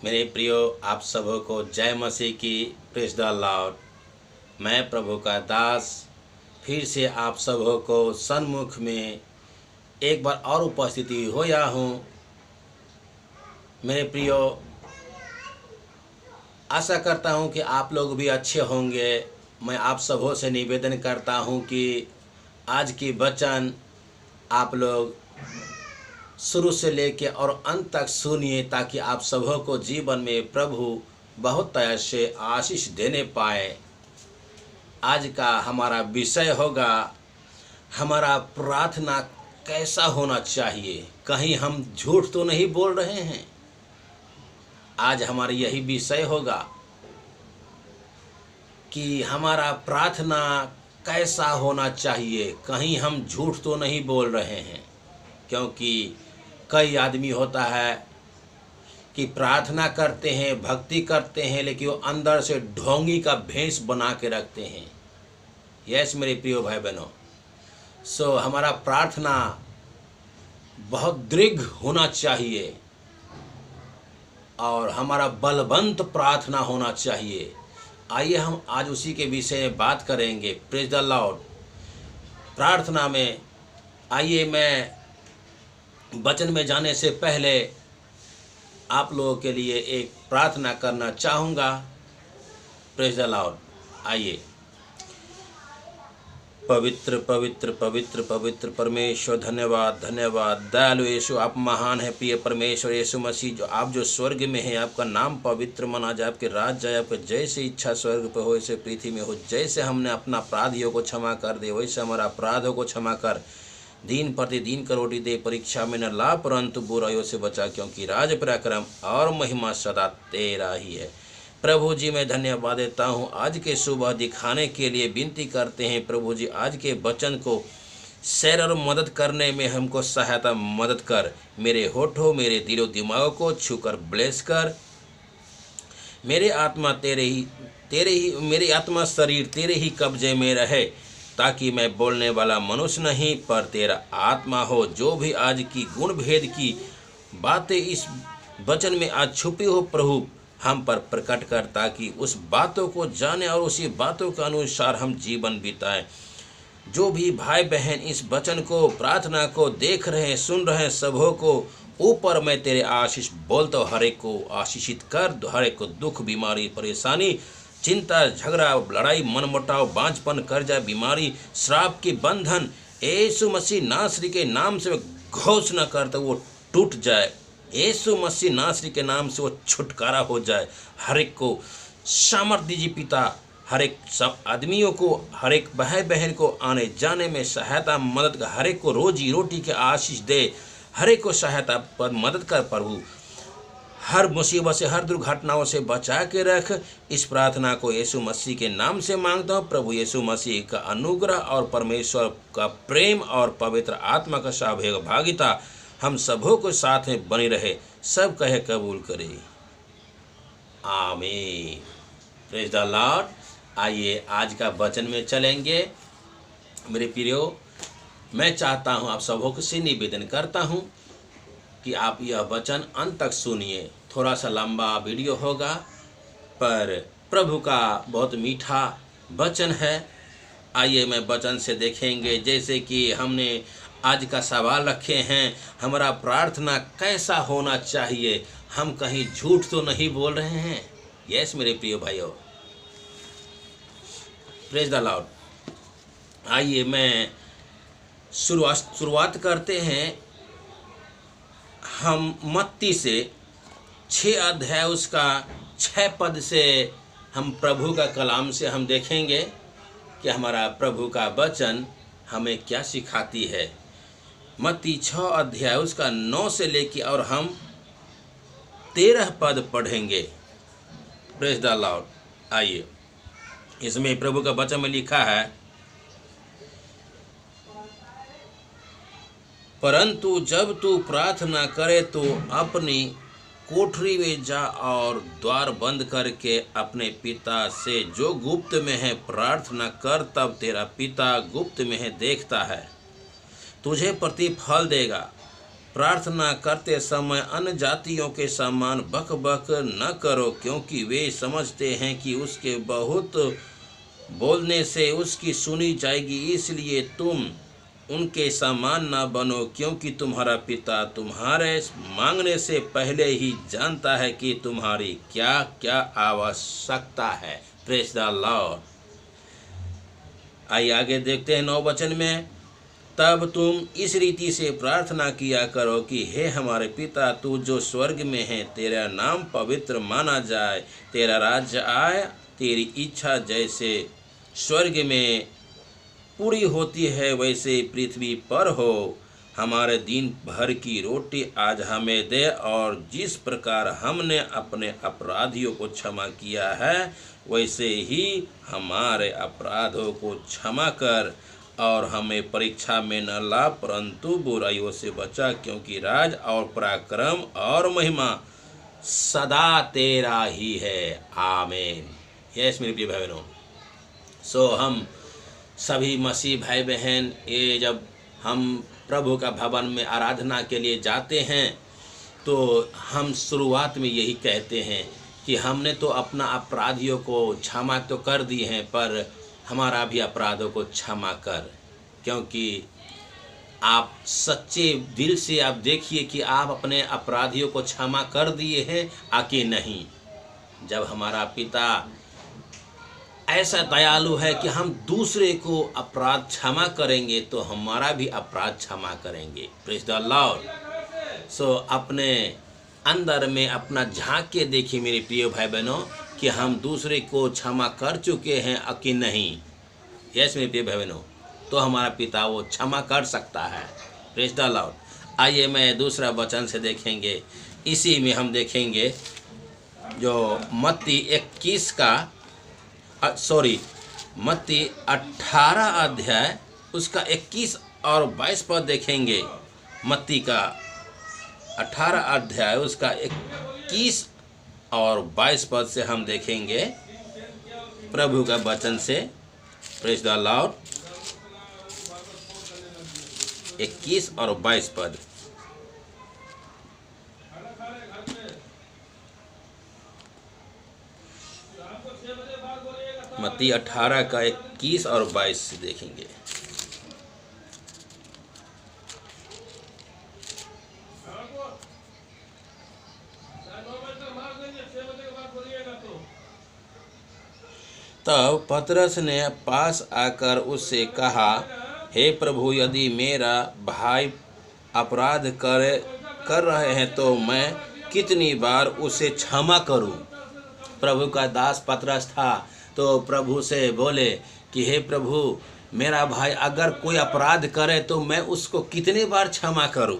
मेरे प्रियो, आप सबों को जय मसीह की। Praise the Lord. मैं प्रभु का दास फिर से आप सबों को सन्मुख में एक बार और उपस्थिति होया हूँ। मेरे प्रियो, आशा करता हूँ कि आप लोग भी अच्छे होंगे। मैं आप सबों से निवेदन करता हूँ कि आज की वचन आप लोग शुरू से लेके और अंत तक सुनिए, ताकि आप सबों को जीवन में प्रभु बहुत तरह से आशीष देने पाए। आज का हमारा विषय होगा, हमारा प्रार्थना कैसा होना चाहिए। कहीं हम झूठ तो नहीं बोल रहे हैं। आज हमारा यही विषय होगा कि हमारा प्रार्थना कैसा होना चाहिए। कहीं हम झूठ तो नहीं बोल रहे हैं, क्योंकि कई आदमी होता है कि प्रार्थना करते हैं, भक्ति करते हैं, लेकिन वो अंदर से ढोंगी का भेष बना के रखते हैं। यस मेरे प्रिय भाई बहनों, हमारा प्रार्थना बहुत दृढ़ होना चाहिए और हमारा बलवंत प्रार्थना होना चाहिए। आइए हम आज उसी के विषय में बात करेंगे। Praise the Lord. प्रार्थना में आइए, मैं वचन में जाने से पहले आप लोगों के लिए एक प्रार्थना करना चाहूँगा। Praise the Lord. आइए। पवित्र पवित्र पवित्र पवित्र परमेश्वर, धन्यवाद धन्यवाद। दयालु यीशु, आप महान है। प्रिय परमेश्वर यीशु मसीह, जो आप जो स्वर्ग में हैं, आपका नाम पवित्र मना जाए, आपके राज जाए, आपके जैसे इच्छा स्वर्ग पर हो वैसे पृथ्वी में हो। जैसे हमने अपना अपराधियों को क्षमा कर दे, वैसे हमारा अपराधों को क्षमा कर। दिन प्रतिदिन का रोटी दे, परीक्षा में न ला, परंतु बुराइयों से बचा, क्योंकि राज पराक्रम और महिमा सदा तेरा ही है। प्रभु जी, मैं धन्यवाद देता हूँ आज के सुबह दिखाने के लिए। विनती करते हैं प्रभु जी, आज के वचन को शेयर और मदद करने में हमको सहायता मदद कर। मेरे होठों, मेरे दिलो दिमागों को छूकर ब्लेस कर। मेरे आत्मा मेरी आत्मा शरीर तेरे ही कब्जे में रहे, ताकि मैं बोलने वाला मनुष्य नहीं पर तेरा आत्मा हो। जो भी आज की गुण भेद की बातें इस वचन में आज छुपी हो, प्रभु हम पर प्रकट कर, ताकि उस बातों को जाने और उसी बातों के अनुसार हम जीवन बिताएं। जो भी भाई बहन इस वचन को, प्रार्थना को देख रहे हैं, सुन रहे हैं, सबों को ऊपर मैं तेरे आशीष बोलता हूँ। हर एक को आशीषित कर, हर एक को दुख, बीमारी, परेशानी, चिंता, झगड़ा, लड़ाई, मनमुटाव, बांझपन, कर्जा, बीमारी, श्राप के बंधन यीशु मसीह नासरी के नाम से घोषणा करता वो टूट जाए। यीशु मसीह नासरी के नाम से वो छुटकारा हो जाए। हर एक को सामर्थ दीजिए पिता। हर एक सब आदमियों को, हर एक भाई बहन को आने जाने में सहायता मदद कर। हर एक को रोजी रोटी के आशीष दे। हर एक को सहायता पर मदद कर प्रभु। हर मुसीबत से, हर दुर्घटनाओं से बचा के रख। इस प्रार्थना को यीशु मसीह के नाम से मांगता हूँ। प्रभु यीशु मसीह का अनुग्रह और परमेश्वर का प्रेम और पवित्र आत्मा का सहभागिता हम सबों को साथ में बनी रहे। सब कहे कबूल करे, आमीन। Praise the Lord. आइए आज का वचन में चलेंगे। मेरे प्रियो, मैं चाहता हूं, आप सबों से निवेदन करता हूं कि आप यह वचन अंत तक सुनिए। थोड़ा सा लंबा वीडियो होगा, पर प्रभु का बहुत मीठा वचन है। आइए मैं वचन से देखेंगे। जैसे कि हमने आज का सवाल रखे हैं, हमारा प्रार्थना कैसा होना चाहिए। हम कहीं झूठ तो नहीं बोल रहे हैं। यस मेरे प्रिय भाइयों, प्रेज द लॉर्ड। आइए मैं शुरुआत करते हैं। हम मत्ती से 6 अध्याय उसका 6 पद से हम प्रभु का कलाम से हम देखेंगे कि हमारा प्रभु का वचन हमें क्या सिखाती है। मत्ती 6 अध्याय उसका 9 से लेके और हम 13 पद पढ़ेंगे। Praise the Lord. आइए, इसमें प्रभु का वचन में लिखा है, परंतु जब तू प्रार्थना करे तो अपनी कोठरी में जा और द्वार बंद करके अपने पिता से जो गुप्त में है प्रार्थना कर। तब तेरा पिता गुप्त में है देखता है, तुझे प्रतिफल देगा। प्रार्थना करते समय अन्य जातियों के समान बक बक न करो, क्योंकि वे समझते हैं कि उसके बहुत बोलने से उसकी सुनी जाएगी। इसलिए तुम उनके समान न बनो, क्योंकि तुम्हारा पिता तुम्हारे मांगने से पहले ही जानता है कि तुम्हारी क्या क्या आवश्यकता है। Praise the Lord. आइए आगे देखते हैं 9 वचन में। तब तुम इस रीति से प्रार्थना किया करो कि हे हमारे पिता, तू जो स्वर्ग में है, तेरा नाम पवित्र माना जाए, तेरा राज्य आए, तेरी इच्छा जैसे स्वर्ग में पूरी होती है वैसे पृथ्वी पर हो। हमारे दिन भर की रोटी आज हमें दे, और जिस प्रकार हमने अपने अपराधियों को क्षमा किया है वैसे ही हमारे अपराधों को क्षमा कर, और हमें परीक्षा में न ला परंतु बुराइयों से बचा, क्योंकि राज और पराक्रम और महिमा सदा तेरा ही है। आमीन। यस मेरे प्रिय भाई बहनों, सो हम सभी मसीह भाई बहन, ये जब हम प्रभु का भवन में आराधना के लिए जाते हैं तो हम शुरुआत में यही कहते हैं कि हमने तो अपना अपराधियों को क्षमा तो कर दी हैं, पर हमारा भी अपराधों को क्षमा कर। क्योंकि आप सच्चे दिल से आप देखिए कि आप अपने अपराधियों को क्षमा कर दिए हैं आकि नहीं। जब हमारा पिता ऐसा दयालु है कि हम दूसरे को अपराध क्षमा करेंगे तो हमारा भी अपराध क्षमा करेंगे। Praise the Lord. सो अपने अंदर में अपना झांक के देखिए मेरे प्रिय भाई बहनों कि हम दूसरे को क्षमा कर चुके हैं कि नहीं। यस मेरे प्रिय भाई बहनों, तो हमारा पिता वो क्षमा कर सकता है। Praise the Lord. आइए मैं दूसरा वचन से देखेंगे। इसी में हम देखेंगे जो मत्ती 21 का मत्ती 18 अध्याय उसका 21 और 22 पद देखेंगे। मत्ती का 18 अध्याय उसका 21 और 22 पद से हम देखेंगे प्रभु का वचन से। Praise the Lord. 21 और 22 पद। मत्ती 18 का 21 और 22 से देखेंगे। तब पतरस ने पास आकर उससे कहा, हे प्रभु, यदि मेरा भाई अपराध कर रहे हैं तो मैं कितनी बार उसे क्षमा करूं? प्रभु का दास पतरस था तो प्रभु से बोले कि हे प्रभु, मेरा भाई अगर कोई अपराध करे तो मैं उसको कितनी बार क्षमा करूं?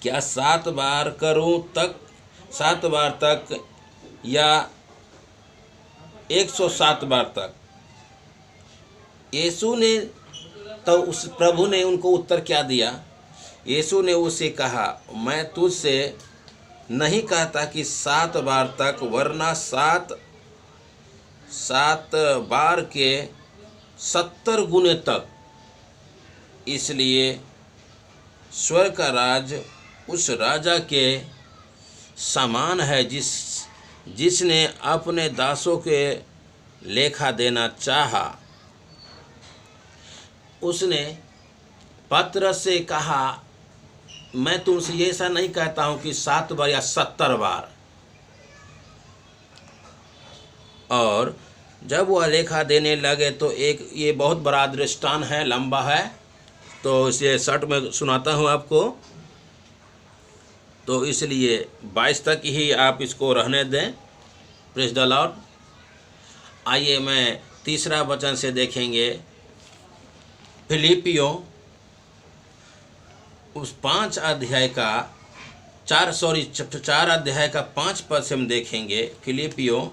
क्या 7 बार करूं 7 बार तक या 107 बार तक? यीशु ने तो उस प्रभु ने उनको उत्तर क्या दिया? यीशु ने उसे कहा, मैं तुझसे नहीं कहता कि 7 बार तक, वरना 7 बार के 70 गुने तक। इसलिए स्वर्ग का राज उस राजा के समान है जिसने अपने दासों के लेखा देना चाहा। उसने पतरस से कहा, मैं तुमसे ये ऐसा नहीं कहता हूं कि 7 बार या 70 बार। और जब वह लेखा देने लगे तो ये बहुत बड़ा दृष्टांत है, लंबा है, तो इसे शॉर्ट में सुनाता हूं आपको। तो इसलिए 22 तक ही आप इसको रहने दें। Praise the Lord. आइए मैं तीसरा वचन से देखेंगे। फिलिपियों उस 5 अध्याय का 4 अध्याय का 5 पद से हम देखेंगे। फिलिपियों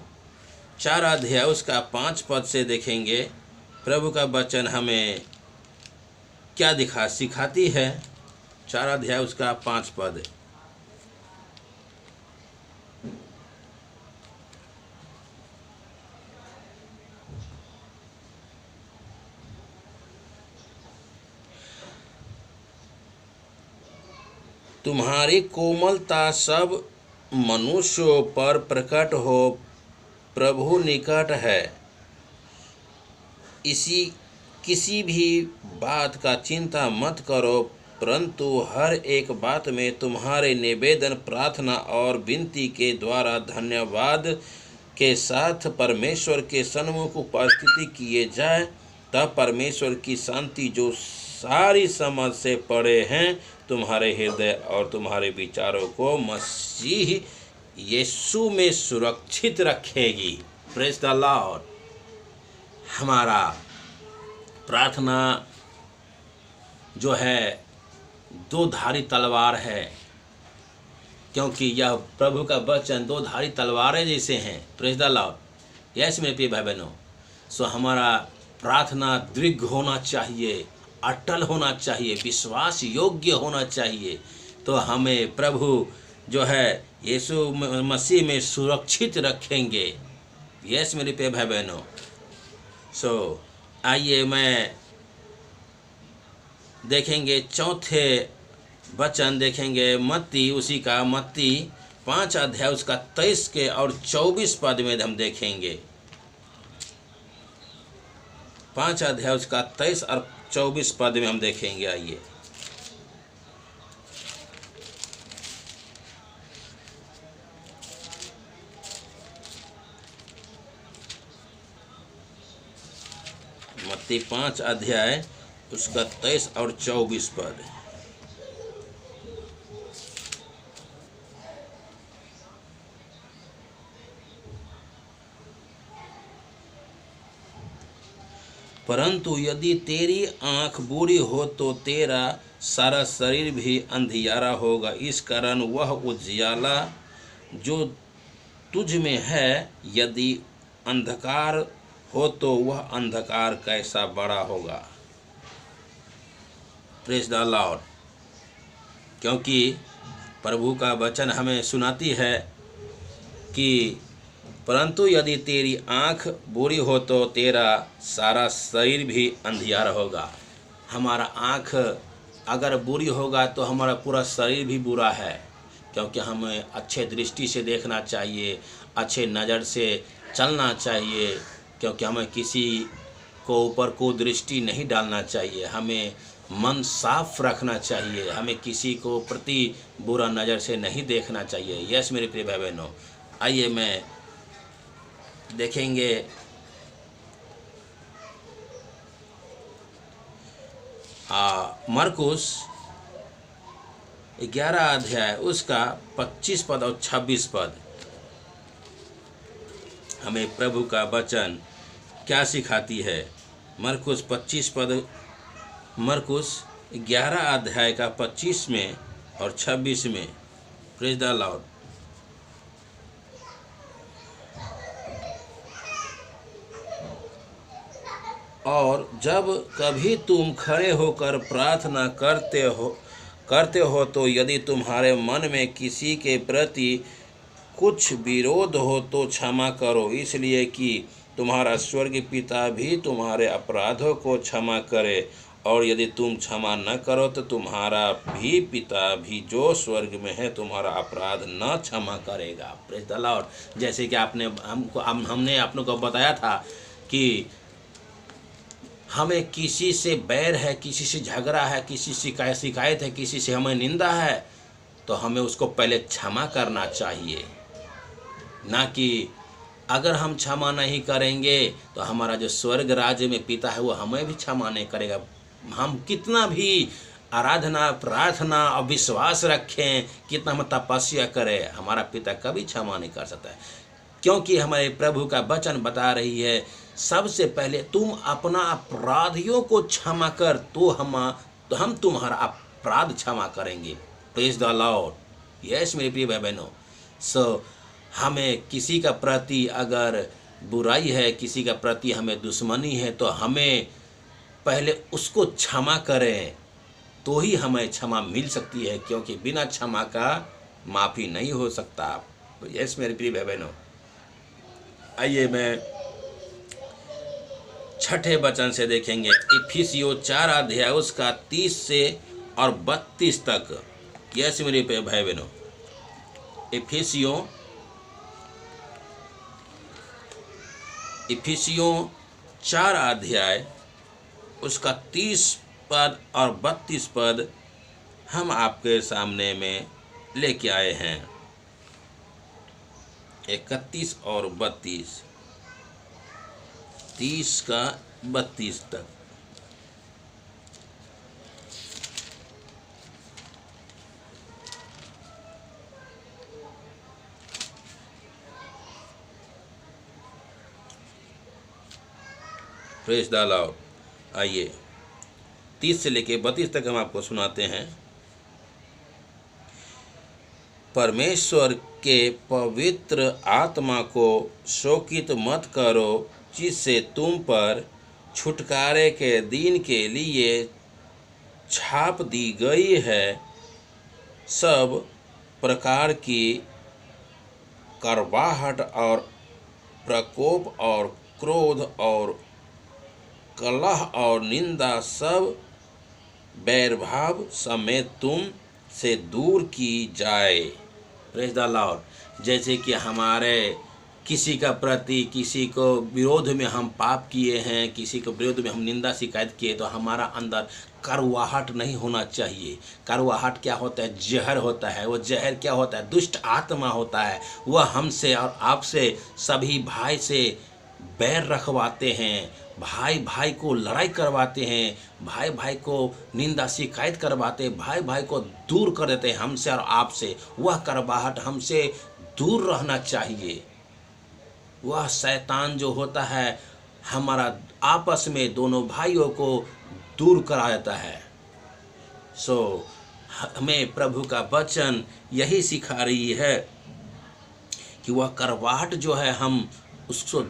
4 अध्याय उसका 5 पद से देखेंगे प्रभु का वचन हमें क्या सिखाती है। 4 अध्याय उसका 5 पद। तुम्हारी कोमलता सब मनुष्यों पर प्रकट हो, प्रभु निकट है। किसी भी बात का चिंता मत करो, परंतु हर एक बात में तुम्हारे निवेदन, प्रार्थना और विनती के द्वारा धन्यवाद के साथ परमेश्वर के सन्मुख उपस्थिति किए जाए। तब परमेश्वर की शांति, जो सारी समझ से परे हैं, तुम्हारे हृदय और तुम्हारे विचारों को मसीह यीशु में सुरक्षित रखेगी। Praise the Lord. हमारा प्रार्थना जो है दो धारी तलवार है, क्योंकि यह प्रभु का वचन दो धारी तलवारें जैसे हैं। Praise the Lord. यस मेरे प्रिय भाई बहनों, सो हमारा प्रार्थना दृढ़ होना चाहिए, अटल होना चाहिए, विश्वास योग्य होना चाहिए। तो हमें प्रभु जो है यीशु मसीह में सुरक्षित रखेंगे। यस मेरे प्रिय भाई बहनों, सो आइए मैं देखेंगे चौथे वचन देखेंगे मत्ती, उसी का मत्ती 5 अध्याय उसका 23 के और 24 पद में हम देखेंगे। 5 अध्याय उसका 23 और 24 पद में हम देखेंगे। आइए मत्ती 5 अध्याय उसका 23 और 24 पद। परंतु यदि तेरी आंख बुरी हो तो तेरा सारा शरीर भी अंधियारा होगा। इस कारण वह उजियाला जो तुझ में है, यदि अंधकार हो तो वह अंधकार कैसा बड़ा होगा। Praise the Lord. क्योंकि प्रभु का वचन हमें सुनाती है कि परंतु यदि तेरी आँख बुरी हो तो तेरा सारा शरीर भी अंधियारा होगा। हमारा आँख अगर बुरी होगा तो हमारा पूरा शरीर भी बुरा है, क्योंकि हमें अच्छे दृष्टि से देखना चाहिए, अच्छे नज़र से चलना चाहिए, क्योंकि हमें किसी को ऊपर को दृष्टि नहीं डालना चाहिए। हमें मन साफ रखना चाहिए, हमें किसी को प्रति बुरा नज़र से नहीं देखना चाहिए। यस मेरे प्रिय भाई बहनों, आइए मैं देखेंगे मरकुस 11 अध्याय उसका 25 पद और 26 पद। हमें प्रभु का वचन क्या सिखाती है। मरकुस 25 पद, मरकुस 11 अध्याय का 25 में और 26 में। Praise the Lord. और जब कभी तुम खड़े होकर प्रार्थना करते हो तो यदि तुम्हारे मन में किसी के प्रति कुछ विरोध हो तो क्षमा करो, इसलिए कि तुम्हारा स्वर्गीय पिता भी तुम्हारे अपराधों को क्षमा करे। और यदि तुम क्षमा न करो तो तुम्हारा भी पिता भी जो स्वर्ग में है तुम्हारा अपराध न क्षमा करेगा। Praise the Lord. जैसे कि हमने आप लोगों को बताया था कि हमें किसी से बैर है, किसी से झगड़ा है, किसी से शिकायत है, किसी से हमें निंदा है, तो हमें उसको पहले क्षमा करना चाहिए। ना कि अगर हम क्षमा नहीं करेंगे तो हमारा जो स्वर्ग राज्य में पिता है वो हमें भी क्षमा नहीं करेगा। हम कितना भी आराधना, प्रार्थना और विश्वास रखें, कितना हम तपस्या करें, हमारा पिता कभी क्षमा नहीं कर सकता है। क्योंकि हमारे प्रभु का वचन बता रही है सबसे पहले तुम अपना अपराधियों को क्षमा कर तो हम तुम्हारा अपराध क्षमा करेंगे। Praise the Lord. यस मेरे प्रिय भाई बहनों, सो हमें किसी का प्रति अगर बुराई है, किसी का प्रति हमें दुश्मनी है, तो हमें पहले उसको क्षमा करें तो ही हमें क्षमा मिल सकती है, क्योंकि बिना क्षमा का माफ़ी नहीं हो सकता। यस मेरे प्रिय भाई बहनों, आइए मैं छठे वचन से देखेंगे। इफिसियों 4 अध्याय उसका 30 से और 32 तक। यस मेरे भाई बहनों, इफिसियों 4 अध्याय उसका 30 पद और 32 पद हम आपके सामने में लेके आए हैं। 31 और 32, 30 का 32 तक। Praise the Lord. आइए 30 से लेके 32 तक हम आपको सुनाते हैं। परमेश्वर के पवित्र आत्मा को शोकित मत करो, जिससे तुम पर छुटकारे के दिन के लिए छाप दी गई है। सब प्रकार की करवाहट और प्रकोप और क्रोध और कलह और निंदा सब बैरभाव समेत तुम से दूर की जाए। Praise the Lord. जैसे कि हमारे किसी का प्रति, किसी को विरोध में हम पाप किए हैं, किसी को विरोध में हम निंदा शिकायत किए, तो हमारा अंदर कड़वाहट नहीं होना चाहिए। कड़वाहट क्या होता है? जहर होता है। वो जहर क्या होता है? दुष्ट आत्मा होता है। वह हमसे और आपसे, सभी भाई से बैर रखवाते हैं, भाई भाई को लड़ाई करवाते हैं, भाई भाई को निंदा शिकायत करवाते हैं, भाई भाई को दूर कर देते हैं हमसे और आपसे। वह करवाहट हमसे दूर रहना चाहिए। वह शैतान जो होता है हमारा आपस में दोनों भाइयों को दूर करा देता है। हमें प्रभु का वचन यही सिखा रही है कि वह करवाहट जो है हम उसको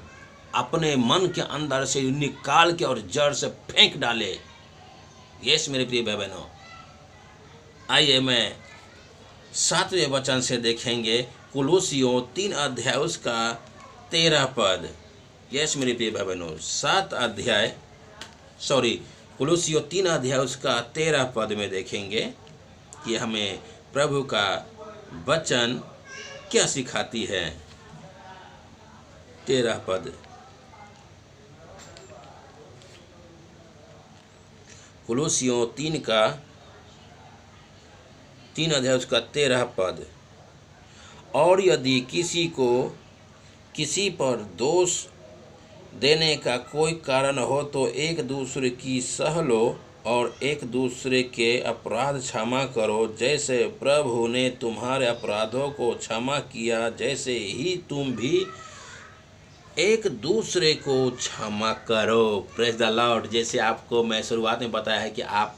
अपने मन के अंदर से निकाल के और जड़ से फेंक डाले। यस मेरे प्रिय भाई बहनों, आइए मैं 7वें वचन से देखेंगे। कुलुसियों 3 अध्याय उसका 13 पद। यस मेरे प्रिय भाई बहनों, कुलुसियों 3 अध्याय उसका 13 पद में देखेंगे कि हमें प्रभु का वचन क्या सिखाती है। 13 पद, कुलुसियों 3 अध्याय उसका 13 पद। और यदि किसी को किसी पर दोष देने का कोई कारण हो तो एक दूसरे की सह लो और एक दूसरे के अपराध क्षमा करो, जैसे प्रभु ने तुम्हारे अपराधों को क्षमा किया, जैसे ही तुम भी एक दूसरे को क्षमा करो। Praise the Lord. जैसे आपको मैं शुरुआत में बताया है कि आप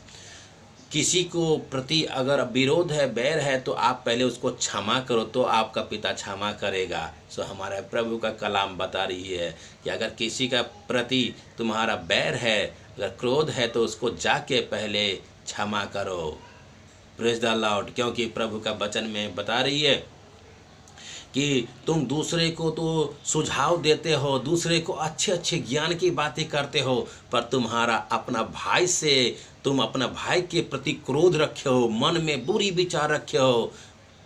किसी को प्रति अगर विरोध है, बैर है, तो आप पहले उसको क्षमा करो, तो आपका पिता क्षमा करेगा। हमारे प्रभु का कलाम बता रही है कि अगर किसी का प्रति तुम्हारा बैर है, अगर क्रोध है, तो उसको जाके पहले क्षमा करो। Praise the Lord. क्योंकि प्रभु का वचन में बता रही है कि तुम दूसरे को तो सुझाव देते हो, दूसरे को अच्छे अच्छे ज्ञान की बातें करते हो, पर तुम्हारा अपना भाई से, तुम अपना भाई के प्रति क्रोध रखे हो, मन में बुरी विचार रखे हो,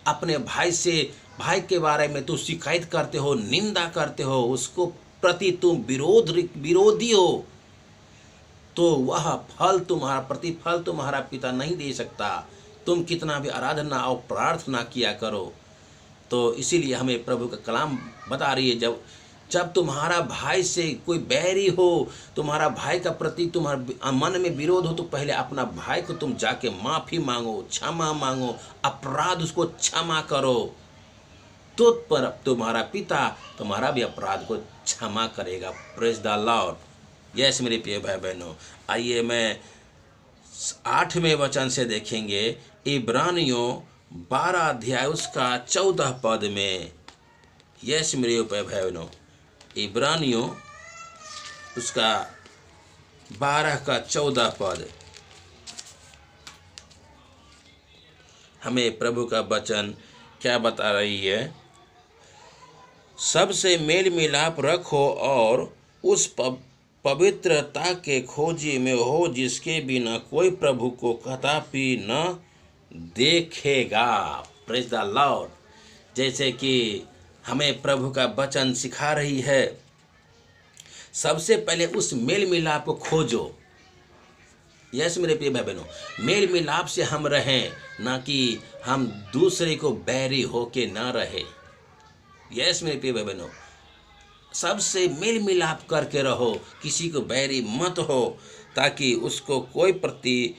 अपने भाई से, भाई के बारे में तुम शिकायत करते हो, निंदा करते हो, उसको प्रति तुम विरोधी हो, तो वह फल तुम्हारा, प्रतिफल तुम्हारा पिता नहीं दे सकता। तुम कितना भी आराधना और प्रार्थना किया करो। तो इसीलिए हमें प्रभु का कलाम बता रही है, जब तुम्हारा भाई से कोई बैरी हो, तुम्हारा भाई का प्रति तुम्हारे मन में विरोध हो, तो पहले अपना भाई को तुम जाके माफ़ी मांगो, क्षमा मांगो, अपराध उसको क्षमा करो, तो पर तुम्हारा पिता तुम्हारा भी अपराध को क्षमा करेगा। Praise the Lord. यस मेरे प्रिय भाई बहनों, आइए मैं 8वें वचन से देखेंगे। इब्रानियों 12 अध्याय उसका 14 पद में। यस मेरे भाई बहनों, इब्रानियों उसका 12 का 14 पद। हमें प्रभु का वचन क्या बता रही है? सबसे मेल मिलाप रखो और उस पवित्रता के खोजी में हो, जिसके बिना कोई प्रभु को कदापि न देखेगा। Praise the Lord. जैसे कि हमें प्रभु का वचन सिखा रही है, सबसे पहले उस मेल मिलाप को खोजो। यस मेरे प्रिय भाई बहनों, मेल मिलाप से हम रहें, ना कि हम दूसरे को बैरी होके ना रहे। यस मेरे प्रिय भाई बहनों, सबसे मेल मिलाप करके रहो, किसी को बैरी मत हो, ताकि उसको कोई प्रति